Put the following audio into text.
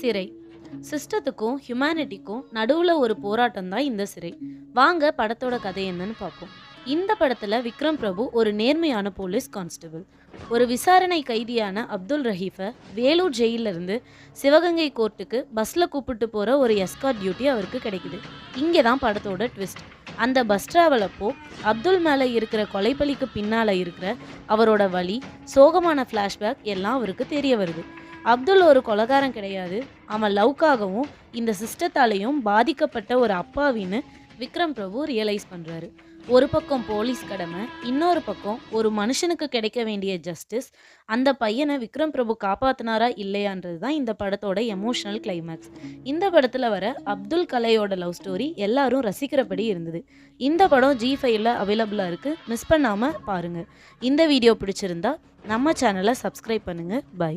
சிறை. சிஸ்டத்துக்கும் ஹியூமனிட்டிக்கும் நடுவில் ஒரு போராட்டம் தான் இந்த சிறை. வாங்க படத்தோட கதை என்னன்னு பார்ப்போம். இந்த படத்தில் விக்ரம் பிரபு ஒரு நேர்மையான போலீஸ் கான்ஸ்டபிள். ஒரு விசாரணை கைதியான அப்துல் ரஹீஃபை வேலூர் ஜெயிலிருந்து சிவகங்கை கோர்ட்டுக்கு பஸ்ஸில் கூப்பிட்டு போகிற ஒரு எஸ்கார்ட் டியூட்டி அவருக்கு கிடைக்குது. இங்கே தான் படத்தோட ட்விஸ்ட். அந்த பஸ் ட்ராவல் அப்போ அப்துல் மேலே இருக்கிற கொலைப்பலிக்கு பின்னால் இருக்கிற அவரோட வலி, சோகமான ஃப்ளாஷ்பேக் எல்லாம் அவருக்கு தெரிய வருது. அப்துல் ஒரு கொலைகாரன் கிடையாது, அவன் லவ்க்காகவும் இந்த சிஸ்டத்தாலையும் பாதிக்கப்பட்ட ஒரு அப்பாவின்னு விக்ரம் பிரபு ரியலைஸ் பண்ணுறாரு. ஒரு பக்கம் போலீஸ் கடமை, இன்னொரு பக்கம் ஒரு மனுஷனுக்கு கிடைக்க வேண்டிய ஜஸ்டிஸ். அந்த பையனை விக்ரம் பிரபு காப்பாத்தினாரா இல்லையான்றது தான் இந்த படத்தோட எமோஷனல் கிளைமேக்ஸ். இந்த படத்தில் வர அப்துல் கலையோட லவ் ஸ்டோரி எல்லாரும் ரசிக்கிறபடி இருந்தது. இந்த படம் G5ல அவைலபிளாக இருக்குது, மிஸ் பண்ணாமல் பாருங்கள். இந்த வீடியோ பிடிச்சிருந்தா நம்ம சேனலை சப்ஸ்கிரைப் பண்ணுங்கள். பை.